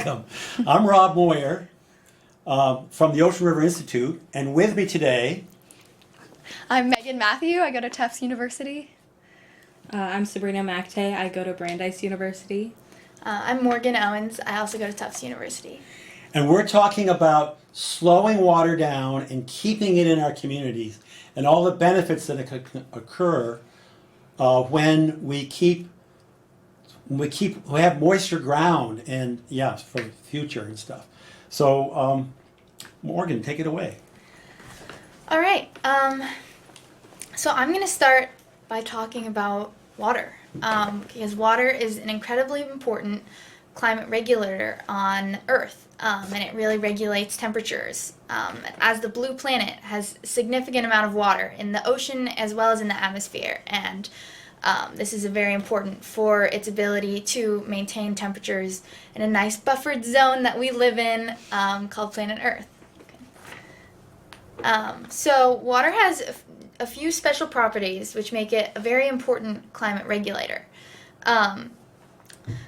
Welcome. I'm Rob Moyer from the Ocean River Institute, and with me today, I'm Megan Mathieu. I go to Tufts University. I'm Sabrina Machtay. I go to Brandeis University. I'm Morgan Owens. I also go to Tufts University. and we're talking about slowing water down and keeping it in our communities, and all the benefits that could occur when we have moisture ground, and yes, for the future and stuff. So, Morgan, take it away. All right. So I'm going to start by talking about water, because water is an incredibly important climate regulator on Earth, and it really regulates temperatures. As the blue planet has a significant amount of water in the ocean as well as in the atmosphere, and this is very important for its ability to maintain temperatures in a nice buffered zone that we live in called planet Earth. So water has a few special properties which make it a very important climate regulator.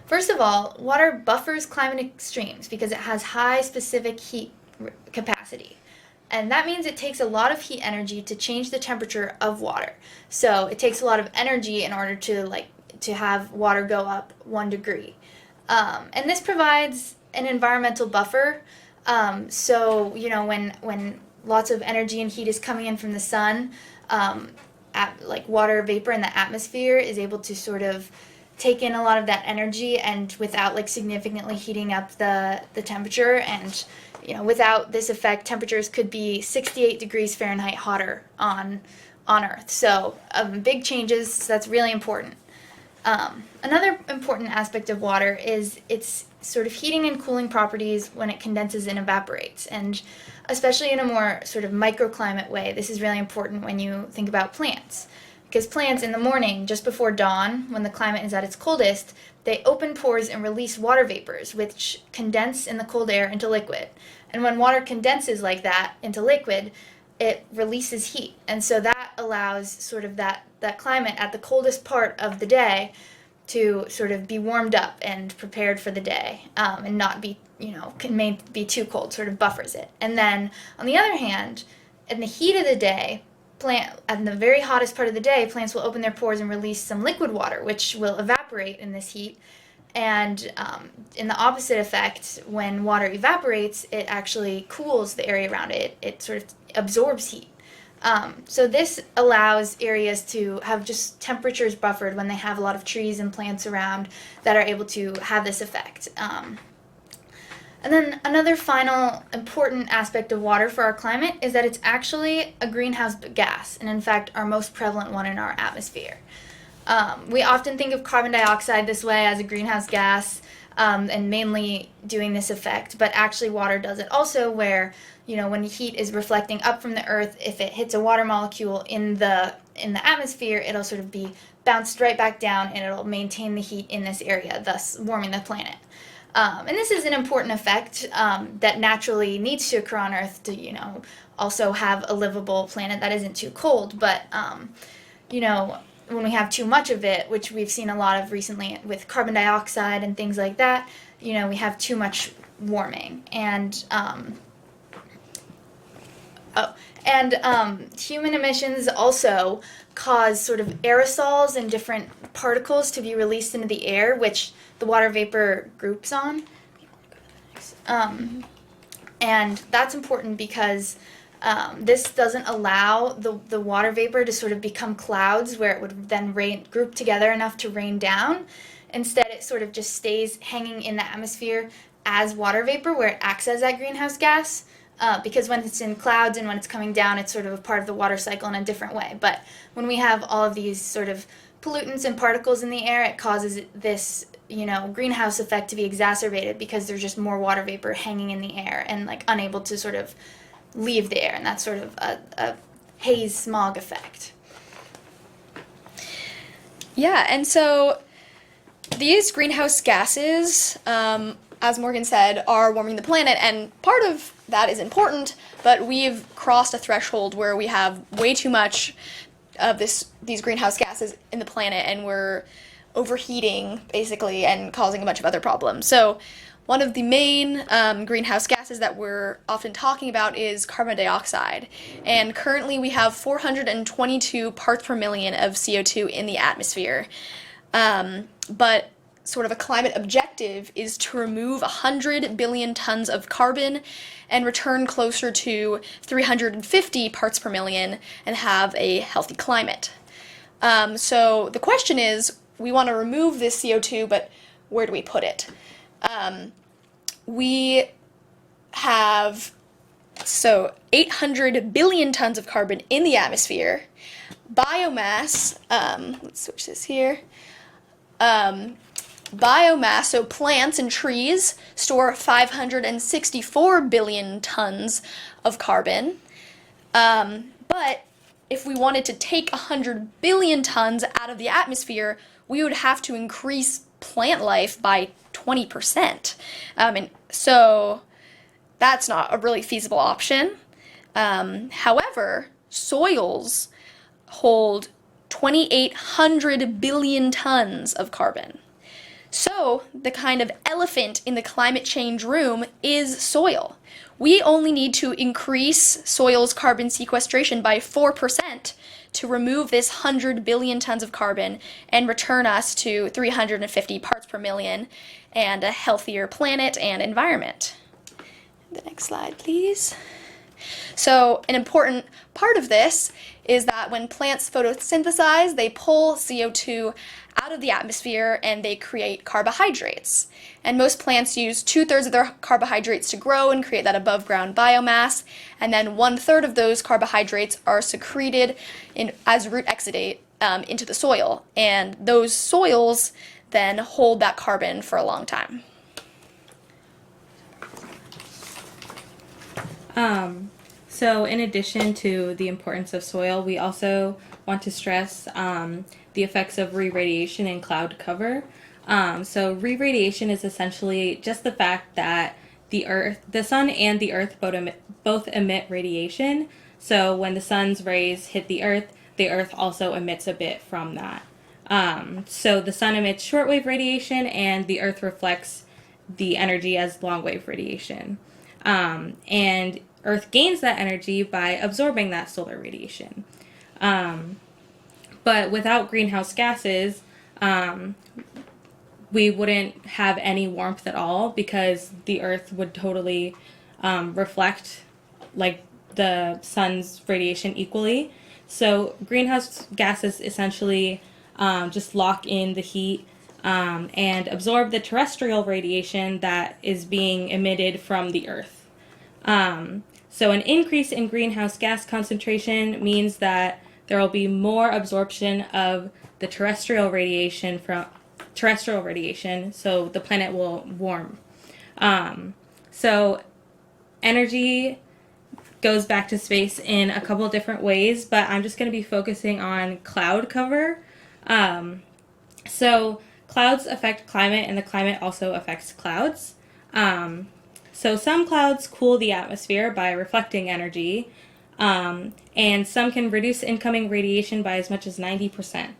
First of all, water buffers climate extremes because it has high specific heat capacity. And that means it takes a lot of heat energy to change the temperature of water. So it takes a lot of energy in order to have water go up 1 degree. And this provides an environmental buffer. So, when lots of energy and heat is coming in from the sun, water vapor in the atmosphere is able to sort of take in a lot of that energy, and without significantly heating up the temperature, and without this effect, temperatures could be 68 degrees Fahrenheit hotter on Earth. So big changes. So that's really important. Another important aspect of water is its sort of heating and cooling properties when it condenses and evaporates, and especially in a more sort of microclimate way. This is really important when you think about plants, because plants in the morning, just before dawn, when the climate is at its coldest, they open pores and release water vapors, which condense in the cold air into liquid. And when water condenses like that into liquid, it releases heat. And so that allows sort of that climate at the coldest part of the day to sort of be warmed up and prepared for the day, and not be, be too cold, sort of buffers it. And then, on the other hand, in the heat of the day, in the very hottest part of the day, plants will open their pores and release some liquid water, which will evaporate in this heat. And in the opposite effect, when water evaporates, it actually cools the area around it. It sort of absorbs heat. So this allows areas to have just temperatures buffered when they have a lot of trees and plants around that are able to have this effect. And then another final important aspect of water for our climate is that it's actually a greenhouse gas, and in fact our most prevalent one in our atmosphere. We often think of carbon dioxide this way as a greenhouse gas, and mainly doing this effect, but actually water does it also, where when heat is reflecting up from the earth, if it hits a water molecule in the atmosphere, it'll sort of be bounced right back down, and it'll maintain the heat in this area, thus warming the planet. And this is an important effect that naturally needs to occur on Earth to, also have a livable planet that isn't too cold. But, when we have too much of it, which we've seen a lot of recently with carbon dioxide and things like that, we have too much warming. And, human emissions also cause sort of aerosols and different particles to be released into the air, which the water vapor groups on. And that's important because this doesn't allow the water vapor to sort of become clouds where it would then group together enough to rain down. Instead, it sort of just stays hanging in the atmosphere as water vapor, where it acts as that greenhouse gas. Because when it's in clouds and when it's coming down, it's sort of a part of the water cycle in a different way. But when we have all of these sort of pollutants and particles in the air, it causes this, greenhouse effect to be exacerbated because there's just more water vapor hanging in the air and unable to sort of leave the air, and that's sort of a haze smog effect. Yeah, and so these greenhouse gases, as Morgan said, are warming the planet, and part of that is important, but we've crossed a threshold where we have way too much of these greenhouse gases in the planet, and we're overheating, basically, and causing a bunch of other problems. So one of the main greenhouse gases that we're often talking about is carbon dioxide. And currently we have 422 parts per million of CO2 in the atmosphere. But sort of a climate objective is to remove 100 billion tons of carbon and return closer to 350 parts per million and have a healthy climate. So the question is, we want to remove this CO2, but where do we put it? We have 800 billion tons of carbon in the atmosphere. Biomass, let's switch this here. Biomass, so plants and trees, store 564 billion tons of carbon. But if we wanted to take 100 billion tons out of the atmosphere, we would have to increase plant life by 20%. And so that's not a really feasible option. However, soils hold 2,800 billion tons of carbon. So the kind of elephant in the climate change room is soil. We only need to increase soil's carbon sequestration by 4% to remove this 100 billion tons of carbon and return us to 350 parts per million and a healthier planet and environment. The next slide, please. So an important part of this is that when plants photosynthesize, they pull CO2 out of the atmosphere and they create carbohydrates. And most plants use 2/3 of their carbohydrates to grow and create that above ground biomass, and then 1/3 of those carbohydrates are secreted as root exudate into the soil, and those soils then hold that carbon for a long time. So in addition to the importance of soil, we also want to stress the effects of re-radiation and cloud cover. So re-radiation is essentially just the fact that the sun and the earth both emit radiation. So when the sun's rays hit the earth also emits a bit from that. So the sun emits shortwave radiation and the earth reflects the energy as long-wave radiation. And Earth gains that energy by absorbing that solar radiation. But without greenhouse gases, we wouldn't have any warmth at all because the Earth would totally reflect like the sun's radiation equally. So greenhouse gases essentially just lock in the heat and absorb the terrestrial radiation that is being emitted from the Earth. So an increase in greenhouse gas concentration means that there will be more absorption of the terrestrial radiation, so the planet will warm. So energy goes back to space in a couple different ways, but I'm just going to be focusing on cloud cover. So clouds affect climate, and the climate also affects clouds. So some clouds cool the atmosphere by reflecting energy, and some can reduce incoming radiation by as much as 90%.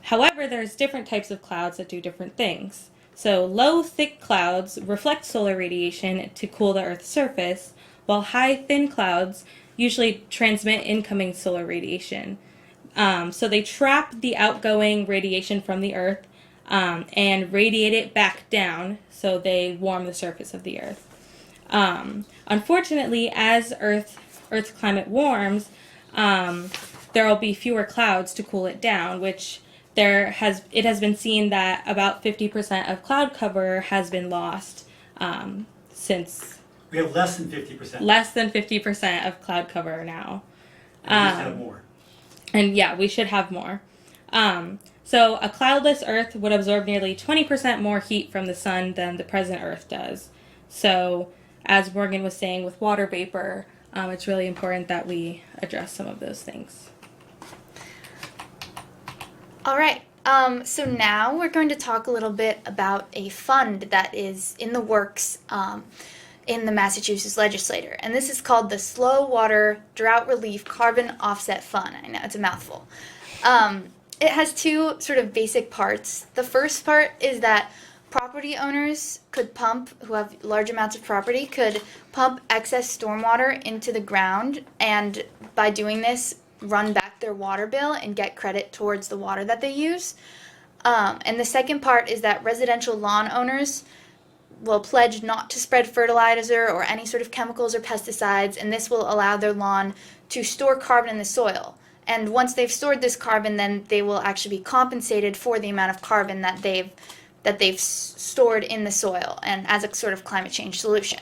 However, there's different types of clouds that do different things. So low, thick clouds reflect solar radiation to cool the Earth's surface, while high, thin clouds usually transmit incoming solar radiation. So they trap the outgoing radiation from the Earth and radiate it back down, so they warm the surface of the Earth. Unfortunately, as Earth's climate warms, there will be fewer clouds to cool it down, which it has been seen that about 50% of cloud cover has been lost since. We have less than 50%. Less than 50% of cloud cover now. And we should have more. And yeah, we should have more. So a cloudless Earth would absorb nearly 20% more heat from the sun than the present Earth does. So as Morgan was saying with water vapor, it's really important that we address some of those things. All right. So now we're going to talk a little bit about a fund that is in the works in the Massachusetts legislature. And this is called the Slow Water Drought Relief Carbon Offset Fund. I know it's a mouthful. It has two sort of basic parts. The first part is that proper property owners could pump, who have large amounts of property, could pump excess stormwater into the ground, and by doing this, run back their water bill and get credit towards the water that they use. And the second part is that residential lawn owners will pledge not to spread fertilizer or any sort of chemicals or pesticides, and this will allow their lawn to store carbon in the soil. And once they've stored this carbon, then they will actually be compensated for the amount of carbon that they've stored in the soil, and as a sort of climate change solution.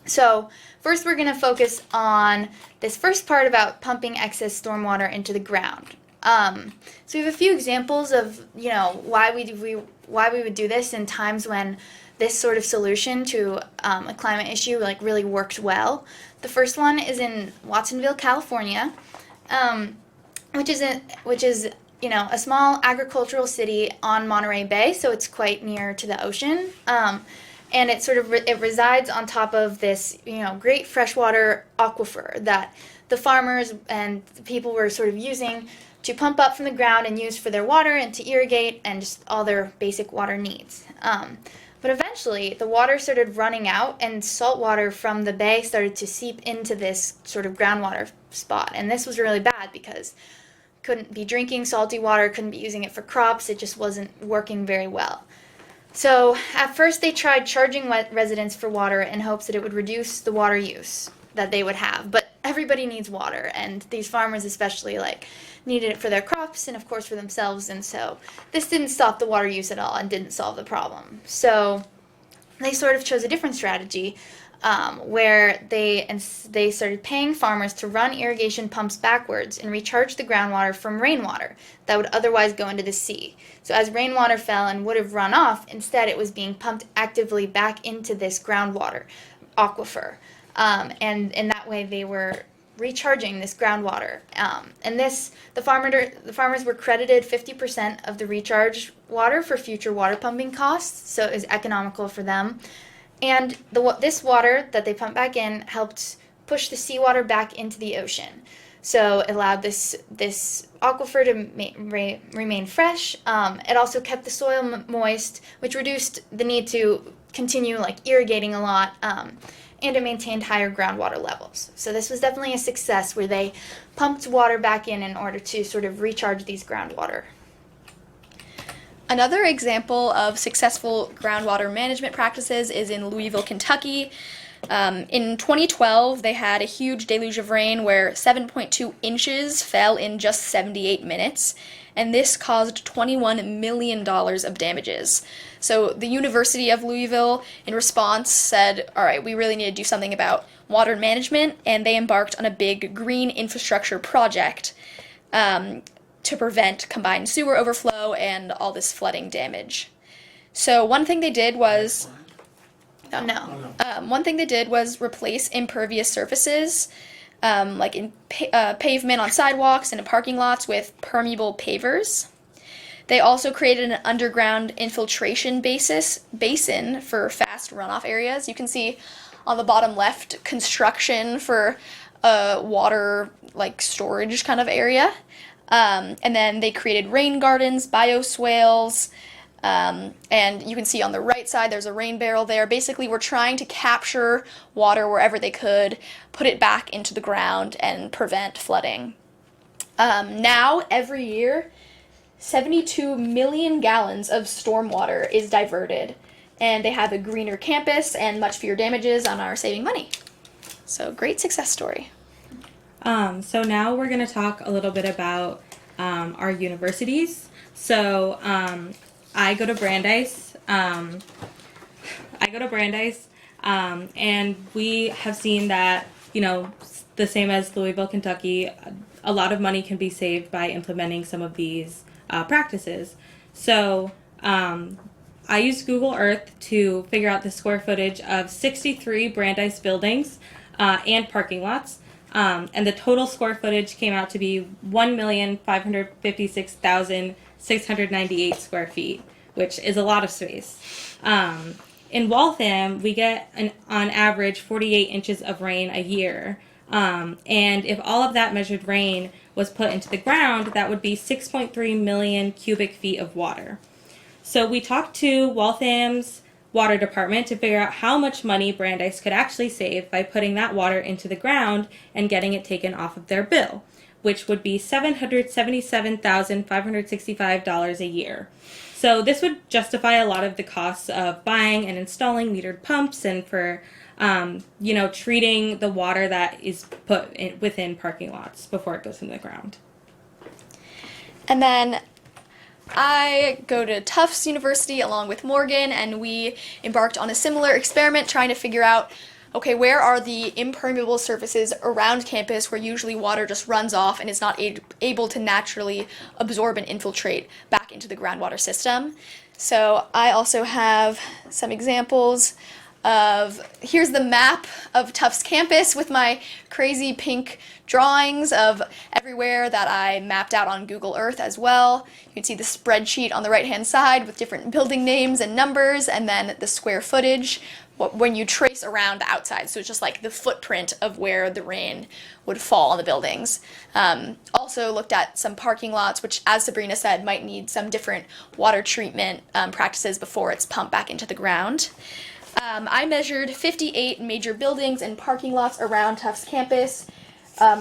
So first we're going to focus on this first part about pumping excess stormwater into the ground. So we have a few examples of, why we would do this in times when this sort of solution to a climate issue really worked well. The first one is in Watsonville, California, which is a small agricultural city on Monterey Bay, so it's quite near to the ocean. And it resides on top of this, great freshwater aquifer that the farmers and the people were sort of using to pump up from the ground and use for their water and to irrigate and just all their basic water needs. But eventually, the water started running out, and salt water from the bay started to seep into this sort of groundwater spot. And this was really bad because couldn't be drinking salty water, couldn't be using it for crops. It just wasn't working very well. So at first they tried charging residents for water in hopes that it would reduce the water use that they would have. But everybody needs water, and these farmers especially needed it for their crops and of course for themselves. And so this didn't stop the water use at all and didn't solve the problem. So they sort of chose a different strategy where they started paying farmers to run irrigation pumps backwards and recharge the groundwater from rainwater that would otherwise go into the sea. So as rainwater fell and would have run off, instead it was being pumped actively back into this groundwater aquifer. And in that way they were recharging this groundwater. And the farmers were credited 50% of the recharge water for future water pumping costs, so it was economical for them. And this water that they pumped back in helped push the seawater back into the ocean. So it allowed this aquifer to remain fresh. It also kept the soil moist, which reduced the need to continue irrigating a lot, and it maintained higher groundwater levels. So this was definitely a success where they pumped water back in order to sort of recharge these groundwater. Another example of successful groundwater management practices is in Louisville, Kentucky. In 2012, they had a huge deluge of rain where 7.2 inches fell in just 78 minutes, and this caused $21 million of damages. So the University of Louisville, in response, said, all right, we really need to do something about water management, and they embarked on a big green infrastructure project to prevent combined sewer overflow and all this flooding damage. So one thing they did was replace impervious surfaces, like in pavement on sidewalks and in parking lots, with permeable pavers. They also created an underground infiltration basin for fast runoff areas. You can see on the bottom left construction for a water storage kind of area. And then they created rain gardens, bioswales, and you can see on the right side there's a rain barrel there. Basically, we're trying to capture water wherever they could, put it back into the ground, and prevent flooding. Now, every year, 72 million gallons of stormwater is diverted, and they have a greener campus and much fewer damages and are saving money. So, great success story. So now we're going to talk a little bit about our universities. So I go to Brandeis. And we have seen that, the same as Louisville, Kentucky, a lot of money can be saved by implementing some of these practices. So I used Google Earth to figure out the square footage of 63 Brandeis buildings and parking lots. And the total square footage came out to be 1,556,698 square feet, which is a lot of space. In Waltham, we get on average 48 inches of rain a year. And if all of that measured rain was put into the ground, that would be 6.3 million cubic feet of water. So we talked to Waltham's water department to figure out how much money Brandeis could actually save by putting that water into the ground and getting it taken off of their bill, which would be $777,565 a year. So this would justify a lot of the costs of buying and installing metered pumps and for, treating the water that is put within parking lots before it goes into the ground. And then I go to Tufts University along with Morgan, and we embarked on a similar experiment trying to figure out, okay, where are the impermeable surfaces around campus where usually water just runs off and is not able to naturally absorb and infiltrate back into the groundwater system. So I also have some examples of, here's the map of Tufts campus with my crazy pink drawings of everywhere that I mapped out on Google Earth as well. You can see the spreadsheet on the right hand side with different building names and numbers, and then the square footage when you trace around the outside. So it's just like the footprint of where the rain would fall on the buildings. Also looked at some parking lots, which, as Sabrina said, might need some different water treatment practices before it's pumped back into the ground. I measured 58 major buildings and parking lots around Tufts campus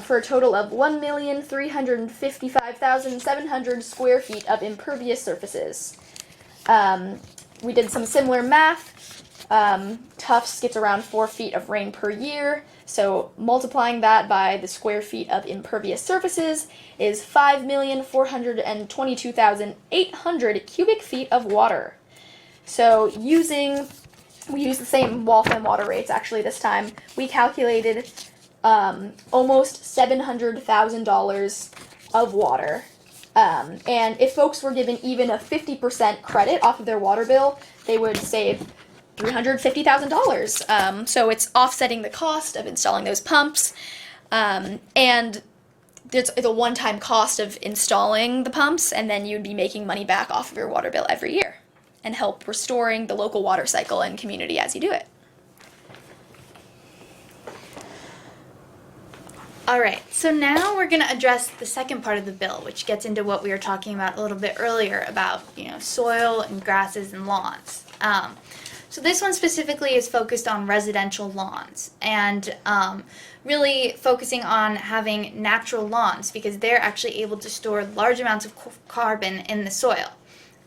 for a total of 1,355,700 square feet of impervious surfaces. We did some similar math. Tufts gets around 4 feet of rain per year, so multiplying that by the square feet of impervious surfaces is 5,422,800 cubic feet of water. So we used the same Waltham water rates actually this time. We calculated almost $700,000 of water. And if folks were given even a 50% credit off of their water bill, they would save $350,000. So it's offsetting the cost of installing those pumps. And it's a one-time cost of installing the pumps, and then you'd be making money back off of your water bill every year and help restoring the local water cycle and community as you do it. All right, so now we're going to address the second part of the bill, which gets into what we were talking about a little bit earlier about, soil and grasses and lawns. So this one specifically is focused on residential lawns and really focusing on having natural lawns because they're actually able to store large amounts of carbon in the soil.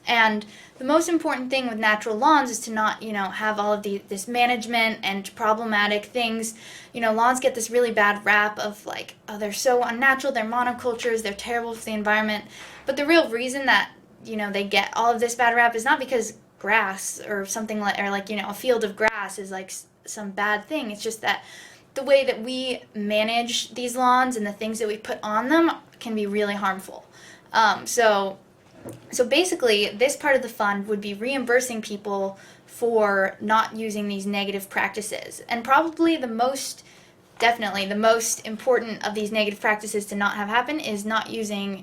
And the most important thing with natural lawns is to not, have all of this management and problematic things. Lawns get this really bad rap of like, oh, they're so unnatural, they're monocultures, they're terrible for the environment. But the real reason that, they get all of this bad rap is not because grass or something like, a field of grass is like some bad thing. It's just that the way that we manage these lawns and the things that we put on them can be really harmful. So basically, this part of the fund would be reimbursing people for not using these negative practices. And probably definitely the most important of these negative practices to not have happen is not using,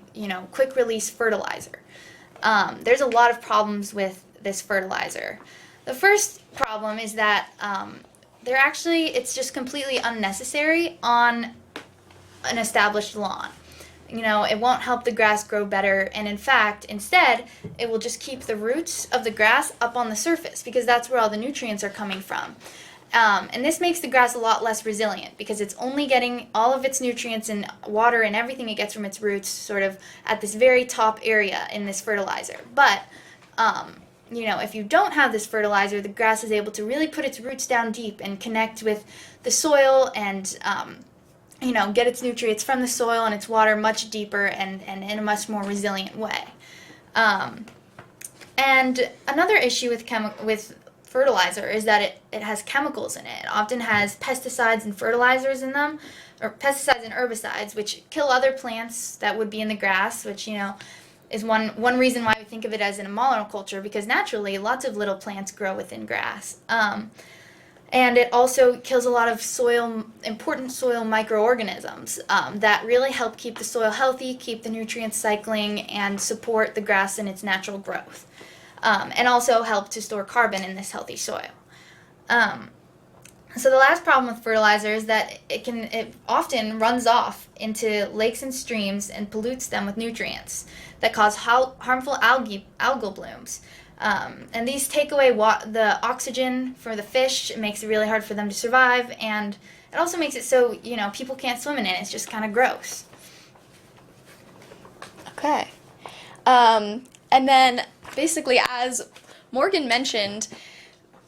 quick release fertilizer. There's a lot of problems with this fertilizer. The first problem is that it's just completely unnecessary on an established lawn. It won't help the grass grow better, and in fact, instead, it will just keep the roots of the grass up on the surface because that's where all the nutrients are coming from. And this makes the grass a lot less resilient because it's only getting all of its nutrients and water and everything it gets from its roots sort of at this very top area in this fertilizer. But, if you don't have this fertilizer, the grass is able to really put its roots down deep and connect with the soil and get its nutrients from the soil and its water much deeper and in a much more resilient way. And another issue with fertilizer is that it has chemicals in it. It often has pesticides and fertilizers in them, or pesticides and herbicides, which kill other plants that would be in the grass, which, is one reason why we think of it as in a monoculture, because naturally lots of little plants grow within grass. And it also kills a lot of important soil microorganisms that really help keep the soil healthy, keep the nutrients cycling, and support the grass in its natural growth. And also help to store carbon in this healthy soil. So the last problem with fertilizer is that it often runs off into lakes and streams and pollutes them with nutrients that cause harmful algal blooms. And these take away the oxygen for the fish. It makes it really hard for them to survive, and it also makes it so, people can't swim in it. It's just kind of gross. Okay. And then basically, as Morgan mentioned,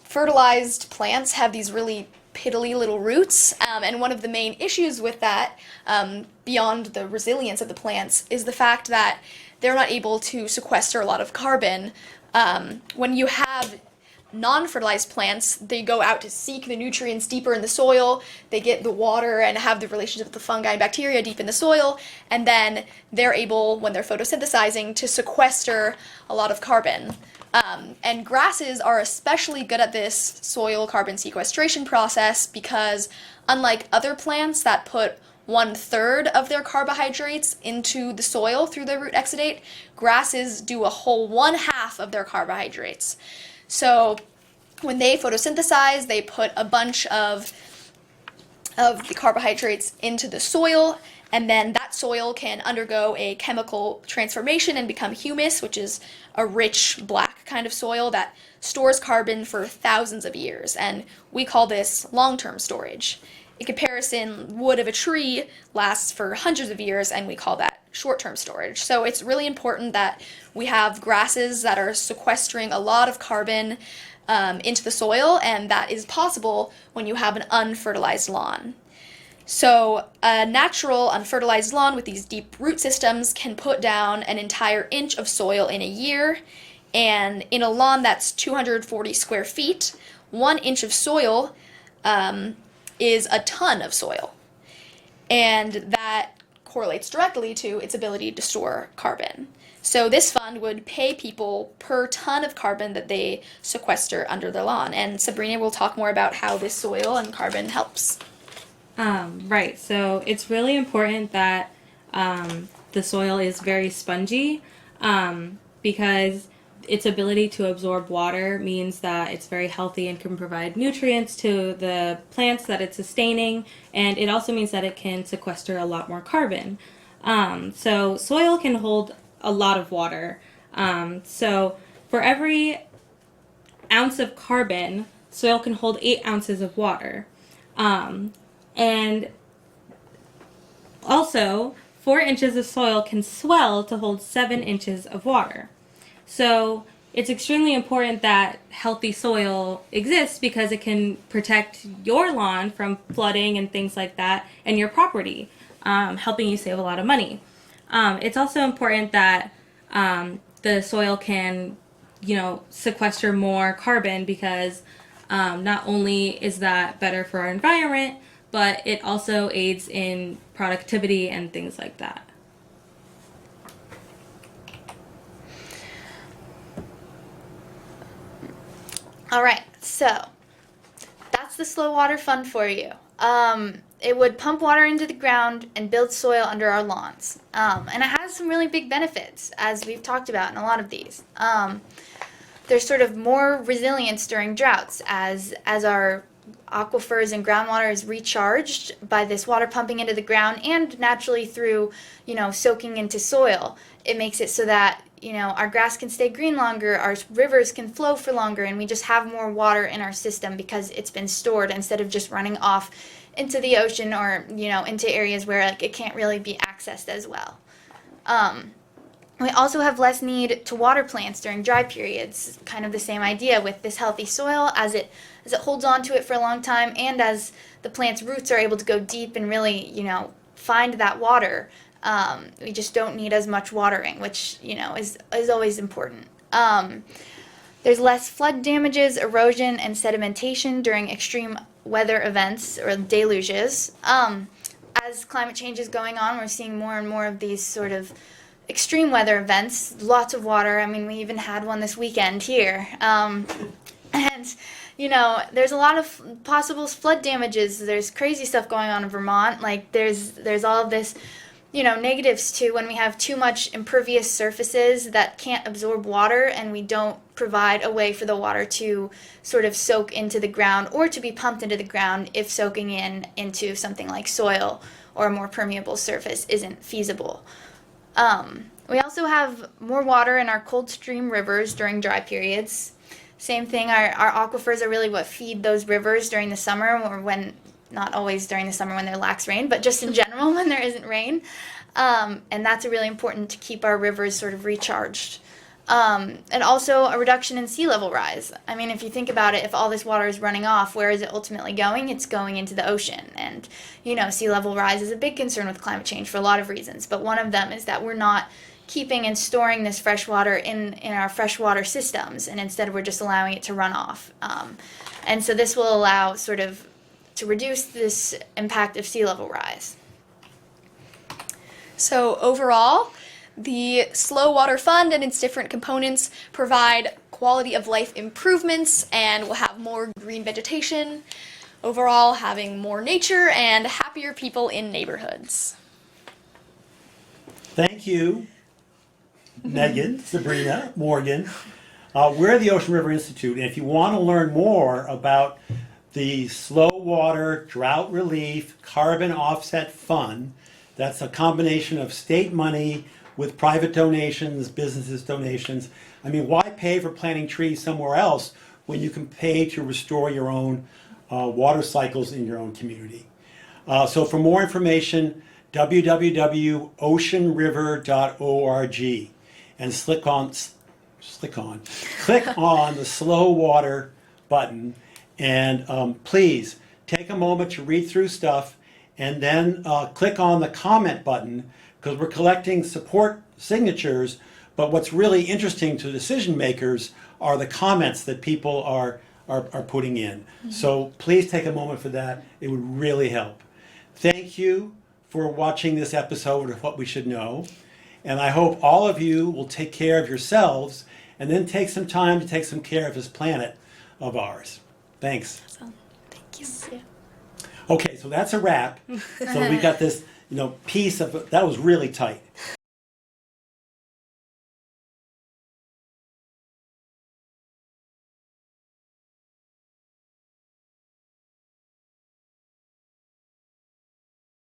fertilized plants have these really piddly little roots, and one of the main issues with that, beyond the resilience of the plants, is the fact that they're not able to sequester a lot of carbon. When you have non-fertilized plants, they go out to seek the nutrients deeper in the soil, they get the water and have the relationship with the fungi and bacteria deep in the soil, and then they're able, when they're photosynthesizing, to sequester a lot of carbon. And grasses are especially good at this soil carbon sequestration process because, unlike other plants that put 1/3 of their carbohydrates into the soil through their root exudate, grasses do a whole 1/2 of their carbohydrates. So when they photosynthesize, they put a bunch of the carbohydrates into the soil, and then that soil can undergo a chemical transformation and become humus, which is a rich black kind of soil that stores carbon for thousands of years, and we call this long-term storage. In comparison, wood of a tree lasts for hundreds of years, and we call that short-term storage. So it's really important that we have grasses that are sequestering a lot of carbon into the soil, and that is possible when you have an unfertilized lawn. So a natural unfertilized lawn with these deep root systems can put down an entire inch of soil in a year, and in a lawn that's 240 square feet, 1 inch of soil is a ton of soil, and that correlates directly to its ability to store carbon. So this fund would pay people per ton of carbon that they sequester under their lawn, and Sabrina will talk more about how this soil and carbon helps. Right, so it's really important that the soil is very spongy because its ability to absorb water means that it's very healthy and can provide nutrients to the plants that it's sustaining, and it also means that it can sequester a lot more carbon. So soil can hold a lot of water. So for every ounce of carbon, soil can hold 8 ounces of water. And also, 4 inches of soil can swell to hold 7 inches of water. So it's extremely important that healthy soil exists because it can protect your lawn from flooding and things like that, and your property, helping you save a lot of money. It's also important that the soil can, sequester more carbon because not only is that better for our environment, but it also aids in productivity and things like that. All right, so that's the Slow Water Fund for you. It would pump water into the ground and build soil under our lawns. And it has some really big benefits, as we've talked about in a lot of these. There's sort of more resilience during droughts as our aquifers and groundwater is recharged by this water pumping into the ground and naturally through, soaking into soil. It makes it so that, our grass can stay green longer, our rivers can flow for longer, and we just have more water in our system because it's been stored instead of just running off into the ocean or, into areas where it can't really be accessed as well. We also have less need to water plants during dry periods. Kind of the same idea with this healthy soil as it holds on to it for a long time, and as the plant's roots are able to go deep and really, find that water. We just don't need as much watering, which, is always important. There's less flood damages, erosion, and sedimentation during extreme weather events or deluges. As climate change is going on, we're seeing more and more of these sort of extreme weather events, lots of water. I mean, we even had one this weekend here. And, there's a lot of possible flood damages. There's crazy stuff going on in Vermont. Like, there's all of this, negatives too when we have too much impervious surfaces that can't absorb water, and we don't provide a way for the water to sort of soak into the ground or to be pumped into the ground if soaking into something like soil or a more permeable surface isn't feasible. We also have more water in our cold stream rivers during dry periods. Same thing, our aquifers are really what feed those rivers during the summer, or when, not always during the summer when there lacks rain, but just in general when there isn't rain. And that's really important to keep our rivers sort of recharged. And also a reduction in sea level rise. I mean, if you think about it, if all this water is running off, where is it ultimately going? It's going into the ocean. And, sea level rise is a big concern with climate change for a lot of reasons. But one of them is that we're not keeping and storing this fresh water in our freshwater systems, and instead we're just allowing it to run off. And so this will allow sort of to reduce this impact of sea level rise. So overall, the Slow Water Fund and its different components provide quality of life improvements, and we'll have more green vegetation, overall having more nature and happier people in neighborhoods. Thank you, Megan, Sabrina, Morgan. We're the Ocean River Institute, and if you want to learn more about the Slow Water Drought Relief Carbon Offset Fund, that's a combination of state money with private donations, businesses donations. I mean, why pay for planting trees somewhere else when you can pay to restore your own water cycles in your own community? So for more information, www.oceanriver.org, and click on the Slow Water button, and please take a moment to read through stuff, and then click on the comment button, because we're collecting support signatures, but what's really interesting to decision makers are the comments that people are putting in. Mm-hmm. So please take a moment for that. It would really help. Thank you for watching this episode of What We Should Know, and I hope all of you will take care of yourselves and then take some time to take some care of this planet of ours. Thanks. Awesome. Thank you. Yeah. Okay, so that's a wrap. So we got this, piece of, that was really tight.